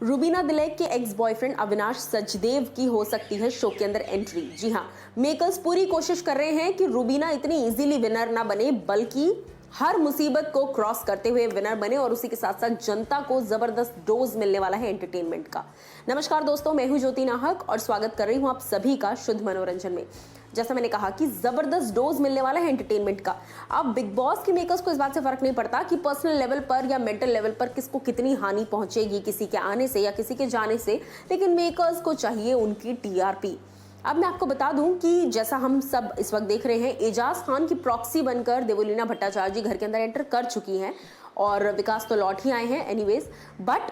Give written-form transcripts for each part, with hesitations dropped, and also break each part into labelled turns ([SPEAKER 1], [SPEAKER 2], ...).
[SPEAKER 1] रुबीना दिलेक के ex boyfriend Avinash Sachdev की हो सकती है शो के अंदर एंट्री। जी हाँ, मेकर्स पूरी कोशिश कर रहे हैं कि रुबीना इतनी इजीली विनर ना बने, बल्कि हर मुसीबत को क्रॉस करते हुए विनर बने और उसी के साथ साथ जनता को जबरदस्त डोज मिलने वाला है एंटरटेनमेंट का। नमस्कार दोस्तों, मैं हूं ज्योति नाहक और स्वागत कर रही हूं आप सभी का शुद्ध मनोरंजन में। जैसा मैंने कहा कि जबरदस्त डोज मिलने वाला है एंटरटेनमेंट का। अब बिग बॉस के मेकर्स को इस बात से फर्क नहीं पड़ता कि पर्सनल लेवल पर या मेंटल लेवल पर किसको कितनी हानि पहुंचेगी किसी के आने से या किसी के जाने से, लेकिन मेकर्स को चाहिए उनकी टीआरपी। अब मैं आपको बता दूं कि जैसा हम सब इस वक्त देख रहे हैं, एजाज खान की प्रॉक्सी बनकर देवलीना भट्टाचार्य जी घर के अंदर एंटर कर चुकी हैं और विकास तो लौट ही आए हैं एनीवेज। बट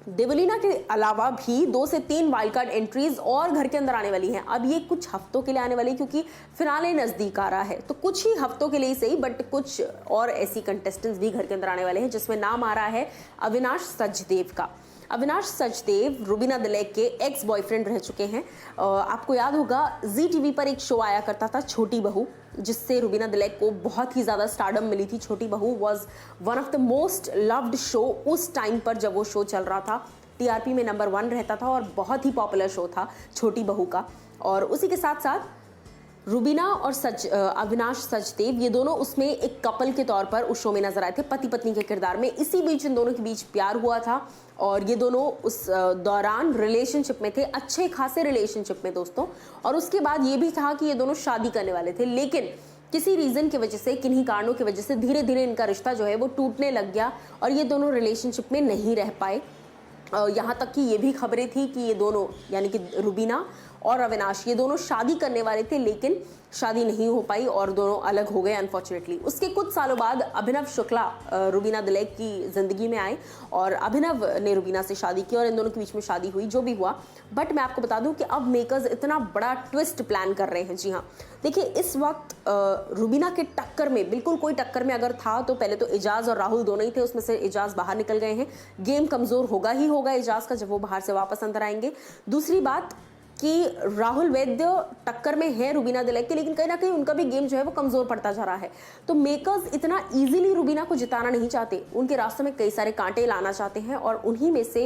[SPEAKER 1] देवलीना के अलावा भी 2 से 3 वाइल्ड कार्ड एंट्रीज और घर के अंदर आने वाली हैं। अब ये कुछ हफ्तों के लिए आने वाली, क्योंकि फिनाले नजदीक आ रहा है, तो कुछ ही हफ्तों के लिए ही सही, बट कुछ और ऐसी कंटेस्टेंट्स भी घर के अंदर आने वाले हैं जिसमें नाम आ रहा है अविनाश सचदेव का। अविनाश सचदेव रुबीना दिलेक के एक्स बॉयफ्रेंड रह चुके हैं। आपको याद होगा जी टीवी पर एक शो आया करता था छोटी बहू, जिससे रुबीना दिलेक को बहुत ही ज़्यादा स्टारडम मिली थी। छोटी बहू was one of the most loved show उस टाइम पर जब वो शो चल रहा था। टीआरपी में नंबर 1 रहता था और बहुत ही पॉपुलर शो था छोटी बहू का। और उसी के साथ साथ रुबीना और अविनाश सचदेव, ये दोनों उसमें एक कपल के तौर पर उस शो में नजर आए थे, पति पत्नी के किरदार में। इसी बीच इन दोनों के बीच प्यार हुआ था और ये दोनों उस दौरान रिलेशनशिप में थे, अच्छे खासे रिलेशनशिप में दोस्तों। और उसके बाद ये भी था कि ये दोनों शादी करने वाले थे, लेकिन किसी रीजन की वजह से, किन्हीं कारणों की वजह से धीरे धीरे इनका रिश्ता जो है वो टूटने लग गया और ये दोनों रिलेशनशिप में नहीं रह पाए। यहाँ तक कि ये भी खबरें थी कि ये दोनों, यानी कि रुबीना और अविनाश, ये दोनों शादी करने वाले थे, लेकिन शादी नहीं हो पाई और दोनों अलग हो गए अनफॉर्चुनेटली। उसके कुछ सालों बाद अभिनव शुक्ला रुबीना दिलेक की जिंदगी में आए और अभिनव ने रुबीना से शादी की और इन दोनों के बीच में शादी हुई, जो भी हुआ। बट मैं आपको बता दूं कि अब मेकर्स इतना बड़ा ट्विस्ट प्लान कर रहे हैं। जी हाँ, देखिए, इस वक्त रुबीना के टक्कर में, बिल्कुल कोई टक्कर में अगर था तो पहले तो एजाज और राहुल दोनों ही थे, उसमें से एजाज बाहर निकल गए हैं। गेम कमजोर होगा ही होगा एजाज का जब वो बाहर से वापस अंदर आएंगे। दूसरी बात कि राहुल वैद्य टक्कर में है रुबीना दिलेक के, लेकिन कहीं ना कहीं उनका भी गेम जो है वो कमजोर पड़ता जा रहा है। तो मेकर्स इतना इजीली रुबीना को जिताना नहीं चाहते, उनके रास्ते में कई सारे कांटे लाना चाहते हैं और उन्हीं में से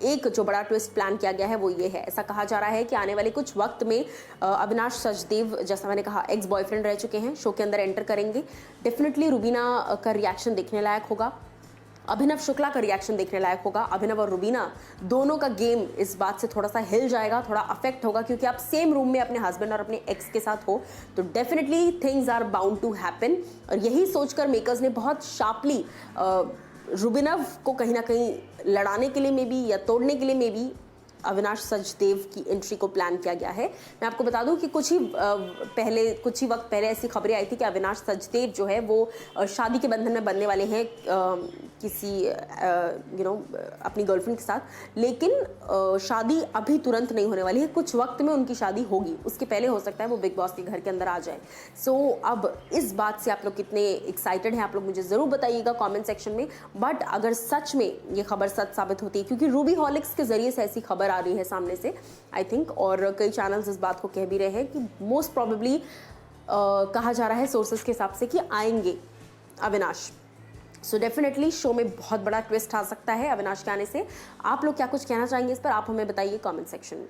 [SPEAKER 1] एक जो बड़ा ट्विस्ट प्लान किया गया है वो ये है। ऐसा कहा जा रहा है कि आने वाले कुछ वक्त में अविनाश सचदेव, जैसा मैंने कहा, एक्स बॉयफ्रेंड रह चुके हैं, शो के अंदर एंटर करेंगे। डेफिनेटली रुबीना का रिएक्शन देखने लायक होगा, अभिनव शुक्ला का रिएक्शन देखने लायक होगा। अभिनव और रुबीना दोनों का गेम इस बात से थोड़ा सा हिल जाएगा, थोड़ा अफेक्ट होगा, क्योंकि आप सेम रूम में अपने हस्बैंड और अपने एक्स के साथ हो, तो definitely things are bound to happen. और यही सोचकर मेकर्स ने बहुत शार्पली रुबीना को कहीं ना कहीं लड़ाने के लिए में भी या तोड़ने के लिए में भी अविनाश सचदेव की एंट्री को प्लान किया गया है। मैं आपको बता दूं कि कुछ ही वक्त पहले ऐसी खबरें आई थी कि अविनाश सचदेव जो है वो शादी के बंधन में बनने वाले हैं किसी अपनी गर्लफ्रेंड के साथ, लेकिन शादी अभी तुरंत नहीं होने वाली है, कुछ वक्त में उनकी शादी होगी। उसके पहले हो सकता है वो बिग बॉस के घर के अंदर आ जाए। सो अब इस बात से आप लोग कितने एक्साइटेड हैं, आप लोग मुझे ज़रूर बताइएगा कॉमेंट सेक्शन में। बट अगर सच में ये खबर सच साबित होती है, क्योंकि रूबी हॉलिक्स के जरिए से ऐसी खबर आ रही है सामने से, आई थिंक, और कई चैनल्स इस बात को कह भी रहे हैं कि मोस्ट प्रोबेबली कहा जा रहा है सोर्सेस के हिसाब से कि आएंगे अविनाश। सो डेफिनेटली शो में बहुत बड़ा ट्विस्ट आ सकता है अविनाश के आने से। आप लोग क्या कुछ कहना चाहेंगे इस पर, आप हमें बताइए कमेंट सेक्शन में।